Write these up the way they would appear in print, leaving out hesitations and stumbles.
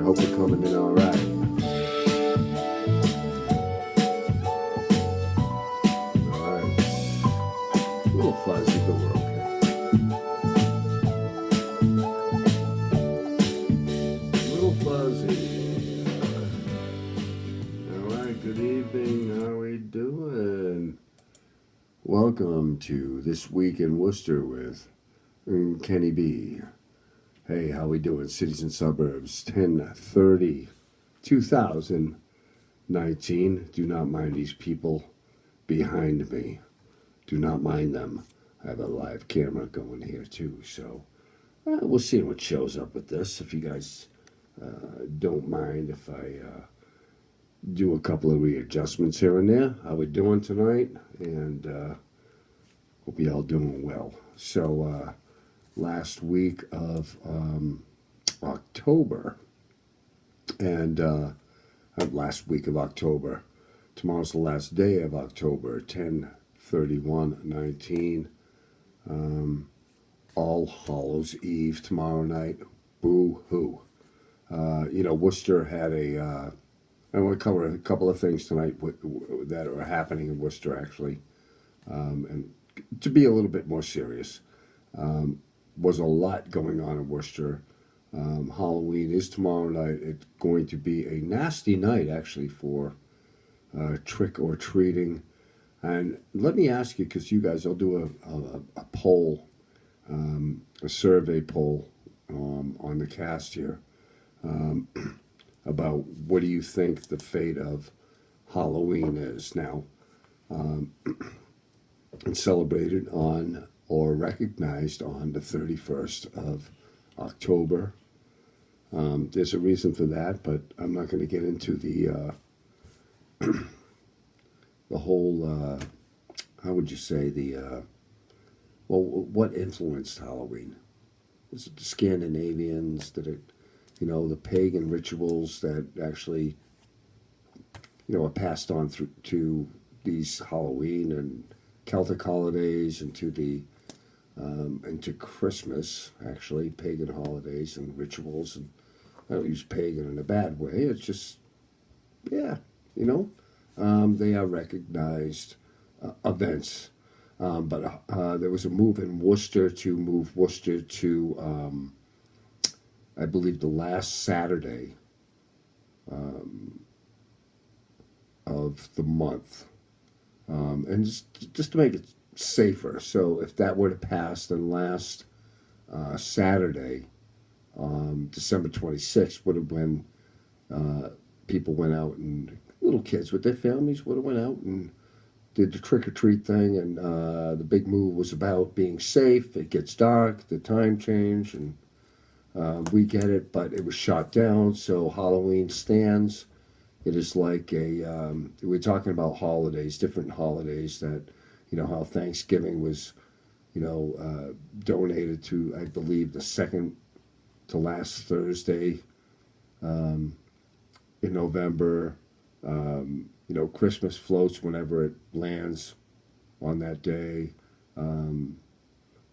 hope we're coming in all right. All right. A little fuzzy, but we're okay. A little fuzzy. All right, good evening. How are we doing? Welcome to This Week in Worcester with Kenny B. Hey, how we doing? Cities and Suburbs, 10/30/2019. Do not mind these people behind me. Do not mind them. I have a live camera going here too, so we'll see what shows up with this. If you guys don't mind if I do a couple of readjustments here and there. How we doing tonight? And hope you all doing well. So last week of October, and last week of October. Tomorrow's the last day of October, 10/31/19. All Hallows Eve tomorrow night. Boo-hoo. Worcester had I want to cover a couple of things tonight that are happening in Worcester, actually. And to be a little bit more serious, was a lot going on in Worcester. Halloween is tomorrow night. It's going to be a nasty night, actually, for trick or treating. And let me ask you, because you guys, I'll do a poll, a survey poll on the cast here about what do you think the fate of Halloween is now. It's celebrated on or recognized on the 31st of October. There's a reason for that, but I'm not going to get into the whole, how would you say, what influenced Halloween? Was it the Scandinavians? Did it, the pagan rituals that actually, are passed on through to these Halloween and Celtic holidays and into Christmas, actually, pagan holidays and rituals. And I don't use pagan in a bad way. It's just, they are recognized events. But there was a move in Worcester to move Worcester to, I believe, the last Saturday of the month. And just to make it safer. So if that were to pass, then last Saturday, December 26th, would have been people went out, and little kids with their families would have went out and did the trick-or-treat thing, and the big move was about being safe. It gets dark, the time change, and we get it, but it was shot down, so Halloween stands. It is like we're talking about holidays, different holidays that, how Thanksgiving was, donated to, I believe, the second to last Thursday in November. Christmas floats whenever it lands on that day.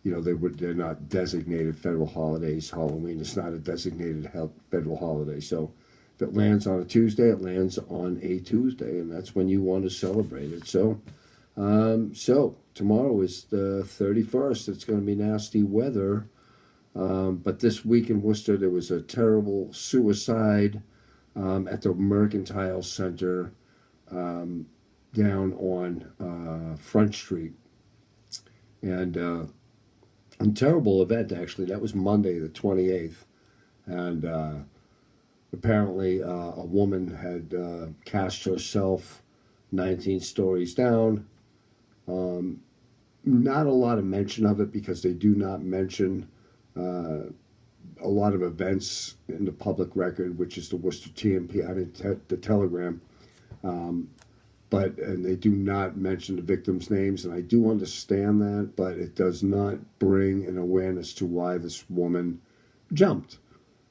They're not designated federal holidays. Halloween is not a designated federal holiday. So if it lands on a Tuesday, it lands on a Tuesday, and that's when you want to celebrate it. So tomorrow is the 31st. It's going to be nasty weather. But this week in Worcester, there was a terrible suicide at the Mercantile Center down on Front Street. And a terrible event, actually. That was Monday, the 28th. And apparently a woman had cast herself 19 stories down. Not a lot of mention of it because they do not mention a lot of events in the public record, which is the Worcester TMP, the Telegram. And they do not mention the victims' names, and I do understand that, but it does not bring an awareness to why this woman jumped,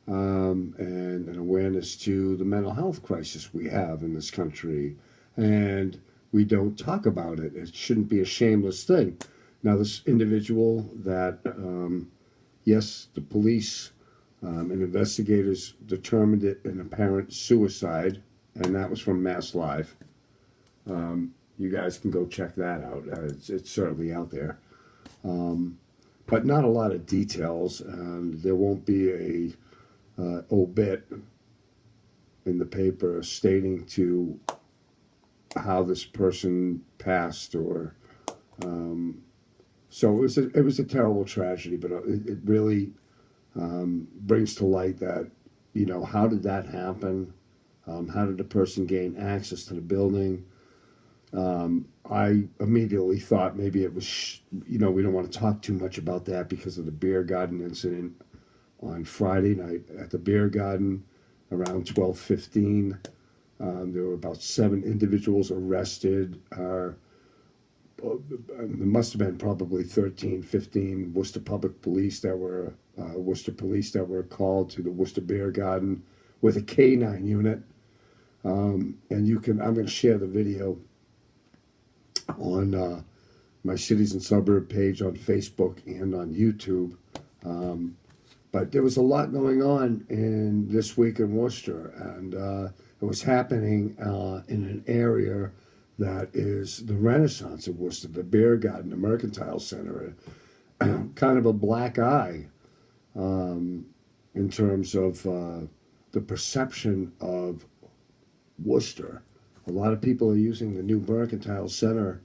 and an awareness to the mental health crisis we have in this country, and we don't talk about it. It shouldn't be a shameless thing. Now, this individual that, yes, the police And investigators determined it an apparent suicide, and that was from Mass Live. You guys can go check that out. It's certainly out there. But not a lot of details. There won't be a obit in the paper stating to how this person passed, or so it was a terrible tragedy, but it really brings to light that, how did that happen? How did the person gain access to the building? I immediately thought maybe it was, we don't want to talk too much about that because of the beer garden incident on Friday night at the beer garden around 12:15. There were about 7 individuals arrested. There must have been probably 13, 15 Worcester Public Police that were Worcester Police that were called to the Worcester Beer Garden with a K9 unit. And I'm going to share the video on my Cities and Suburb page on Facebook and on YouTube. But there was a lot going on in this week in Worcester, and it was happening in an area that is the Renaissance of Worcester, the Beer Garden, the Mercantile Center, kind of a black eye in terms of the perception of Worcester. A lot of people are using the new Mercantile Center,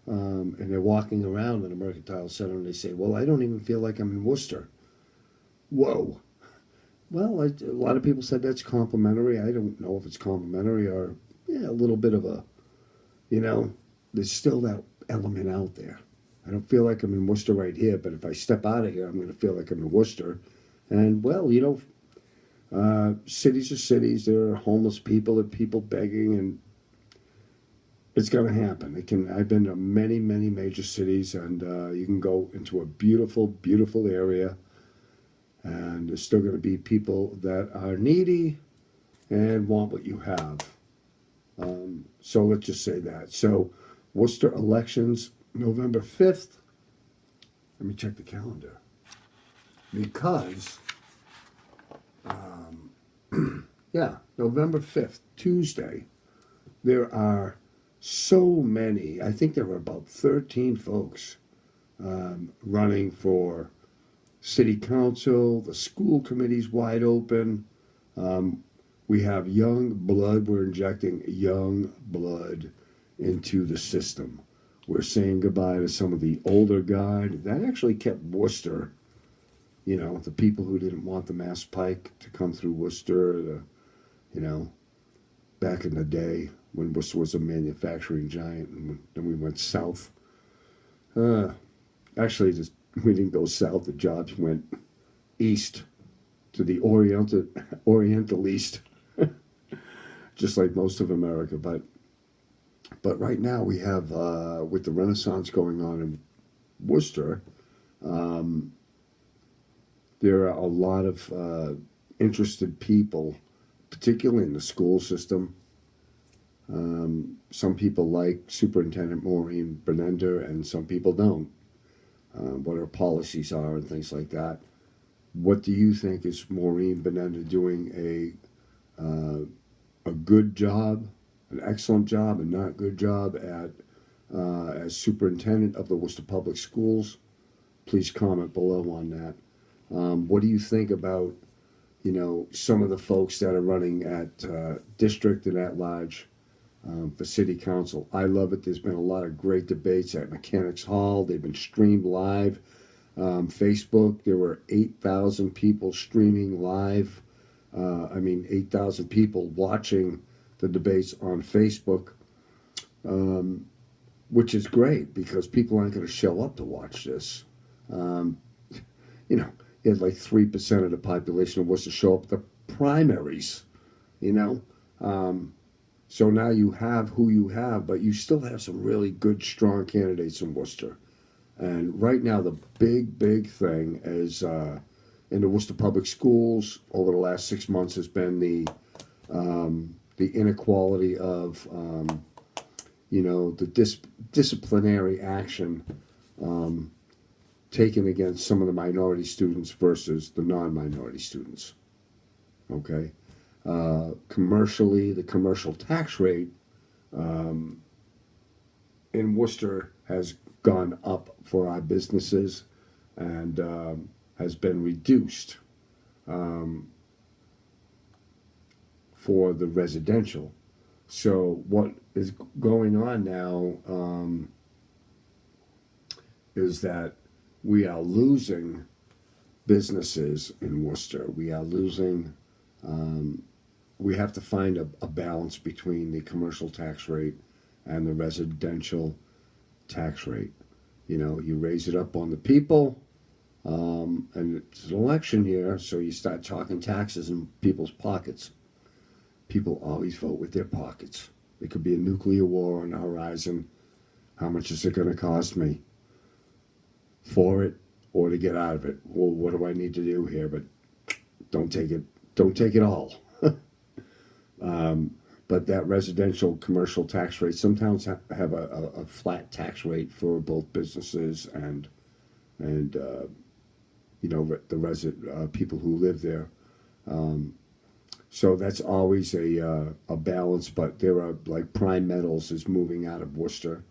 and they're walking around in the Mercantile Center, and they say, well, I don't even feel like I'm in Worcester. Whoa. Well, a lot of people said that's complimentary. I don't know if it's complimentary or a little bit of a, there's still that element out there. I don't feel like I'm in Worcester right here, but if I step out of here, I'm going to feel like I'm in Worcester. And, well, cities are cities. There are homeless people, there are people begging, and it's going to happen. I've been to many, many major cities, and you can go into a beautiful, beautiful area, and there's still going to be people that are needy and want what you have. So let's just say that. So Worcester elections, November 5th. Let me check the calendar. Because, November 5th, Tuesday, there are so many. I think there were about 13 folks running for city council. The school committee's wide open. We have young blood. We're injecting young blood into the system. We're saying goodbye to some of the older guard. That actually kept Worcester, the people who didn't want the Mass Pike to come through Worcester, back in the day when Worcester was a manufacturing giant, and then we went south. Actually, we didn't go south. The jobs went east to the Oriental East, just like most of America. But right now we have, with the Renaissance going on in Worcester, there are a lot of interested people, particularly in the school system. Some people like Superintendent Maureen Benender, and some people don't. What her policies are and things like that. What do you think? Is Maureen Benender doing a good job, an excellent job, a not good job at as superintendent of the Worcester Public Schools? Please comment below on that. What do you think about some of the folks that are running at district and at large for city council? I love it. There's been a lot of great debates at Mechanics Hall. They've been streamed live. Facebook, there were 8,000 people streaming live. 8,000 people watching the debates on Facebook, which is great because people aren't going to show up to watch this. You had like 3% of the population of Worcester show up at the primaries, So now you have who you have, but you still have some really good, strong candidates in Worcester. And right now, the big thing is in the Worcester Public Schools over the last 6 months has been the inequality of, the disciplinary action taken against some of the minority students versus the non-minority students. Okay, commercially, the commercial tax rate in Worcester has gone up for our businesses and has been reduced for the residential. So what is going on now is that we are losing businesses in Worcester. We are losing. We have to find a balance between the commercial tax rate and the residential tax rate. You know, you raise it up on the people, and it's an election year, so you start talking taxes in people's pockets. People always vote with their pockets. There could be a nuclear war on the horizon. How much is it going to cost me for it or to get out of it? Well, what do I need to do here? But don't take it. Don't take it all. But that residential commercial tax rate, some towns have a flat tax rate for both businesses and you know, the people who live there. So that's always a balance. But there are, like, Prime Metals is moving out of Worcester.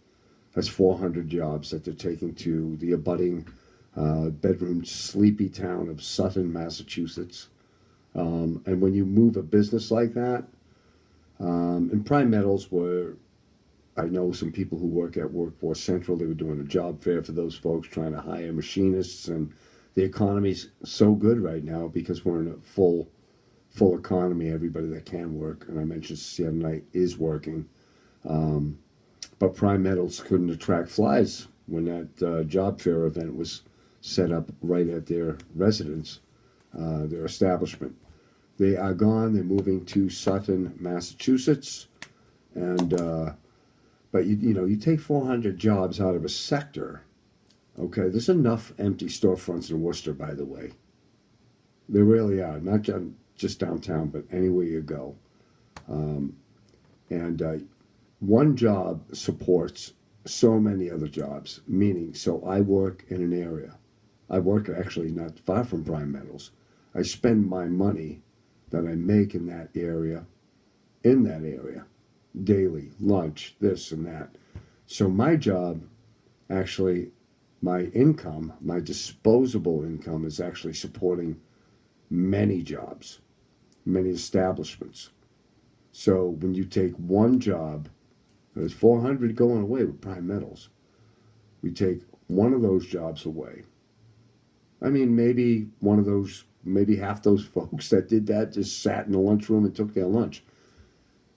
That's 400 jobs that they're taking to the abutting bedroom sleepy town of Sutton, Massachusetts. And when you move a business like that, and Prime Metals were, I know some people who work at Workforce Central, they were doing a job fair for those folks, trying to hire machinists, and the economy's so good right now because we're in a full economy. Everybody that can work, and I mentioned the other night, is working. But Prime Metals couldn't attract flies when that job fair event was set up right at their residence, their establishment. They are gone. They're moving to Sutton, Massachusetts, and but you know, you take 400 jobs out of a sector. Okay, there's enough empty storefronts in Worcester, by the way. There really are, not just downtown, but anywhere you go. And one job supports so many other jobs, meaning, so I work in an area. I work actually not far from Prime Metals. I spend my money that I make in that area, daily, lunch, this and that. So my job, actually, my income, my disposable income, is actually supporting many jobs, many establishments. So when you take one job, there's 400 going away with Prime Metals. We take one of those jobs away. I mean, maybe half those folks that did that just sat in the lunchroom and took their lunch.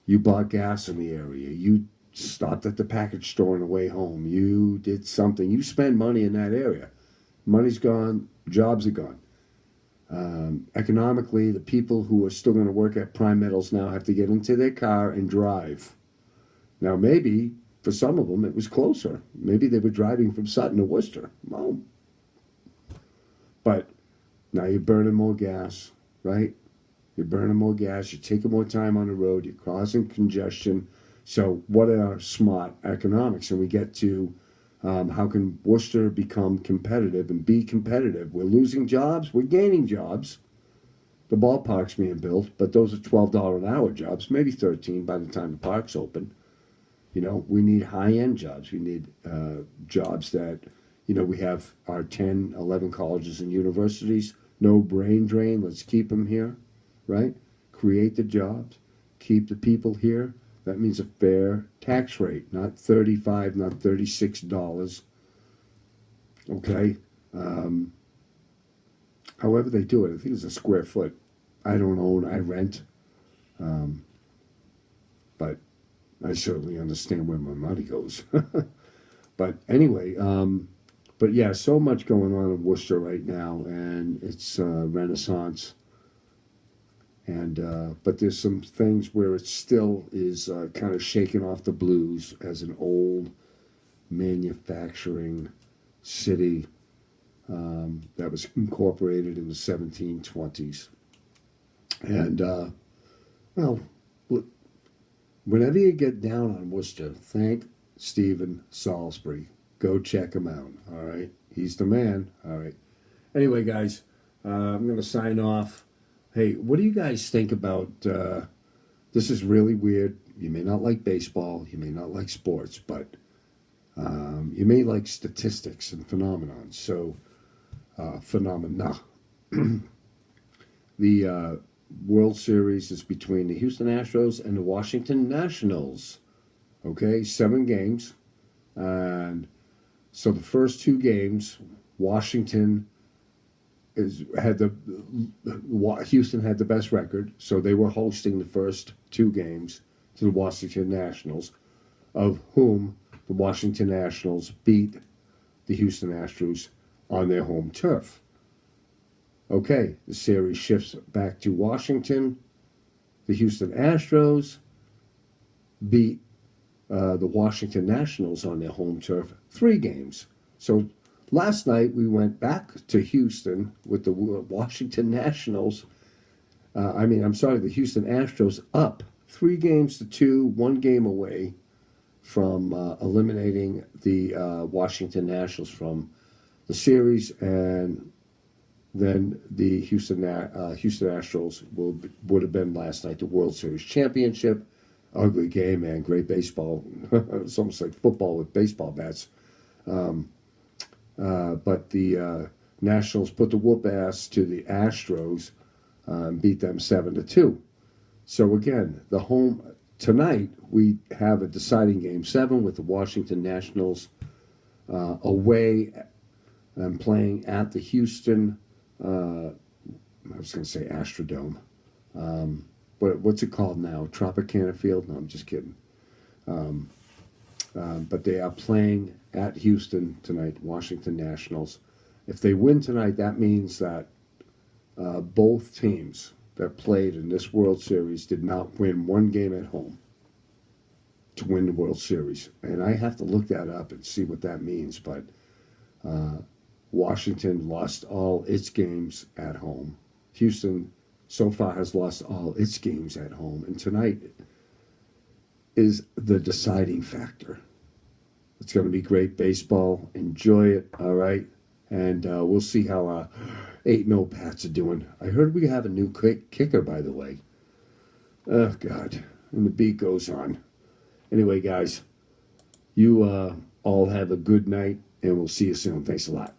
You bought gas in the area. You stopped at the package store on the way home. You did something. You spend money in that area. Money's gone. Jobs are gone. Economically, the people who are still going to work at Prime Metals now have to get into their car and drive. Now, maybe for some of them it was closer. Maybe they were driving from Sutton to Worcester. Well, but now you're burning more gas, right? You're burning more gas. You're taking more time on the road. You're causing congestion. So what are smart economics? And we get to how can Worcester become competitive and be competitive? We're losing jobs. We're gaining jobs. The ballpark's being built, but those are $12 an hour jobs, maybe 13 by the time the park's open. You know, we need high-end jobs. We need jobs that, you know, we have our 10, 11 colleges and universities. No brain drain. Let's keep them here, right? Create the jobs. Keep the people here. That means a fair tax rate, not $35, not $36. Okay? However they do it, I think it's a square foot. I don't own, I rent. But I certainly understand where my money goes. But anyway, but yeah, so much going on in Worcester right now, and it's renaissance. And but there's some things where it still is kind of shaking off the blues as an old manufacturing city that was incorporated in the 1720s. And well, look, whenever you get down on Worcester, thank Stephen Salisbury. Go check him out. All right. He's the man. All right. Anyway, guys, I'm going to sign off. Hey, what do you guys think about this? Is really weird. You may not like baseball. You may not like sports, but you may like statistics and phenomenon. So, phenomena. The World Series is between the Houston Astros and the Washington Nationals. Okay, 7 games. And so the first 2 games, Washington Houston had the best record, so they were hosting the first 2 games to the Washington Nationals, of whom the Washington Nationals beat the Houston Astros on their home turf. Okay, the series shifts back to Washington. The Houston Astros beat the Washington Nationals on their home turf 3 games. So last night we went back to Houston with the Washington Nationals. The Houston Astros up 3-2, 1 game away from eliminating the Washington Nationals from the series, and then the Houston Astros would have been last night the World Series championship. Ugly game, man. Great baseball. It's almost like football with baseball bats. But the Nationals put the whoop ass to the Astros and beat them 7-2. So again, tonight we have a deciding game 7 with the Washington Nationals away and playing at the Houston. I was going to say Astrodome. What's it called now? Tropicana Field? No, I'm just kidding. But they are playing at Houston tonight, Washington Nationals. If they win tonight, that means that both teams that played in this World Series did not win 1 game at home to win the World Series. And I have to look that up and see what that means. But Washington lost all its games at home. Houston so far has lost all its games at home. And tonight is the deciding factor. It's going to be great baseball. Enjoy it, all right? And we'll see how 8-0 Pats are doing. I heard we have a new kicker, by the way. Oh, God. And the beat goes on. Anyway, guys, you all have a good night, and we'll see you soon. Thanks a lot.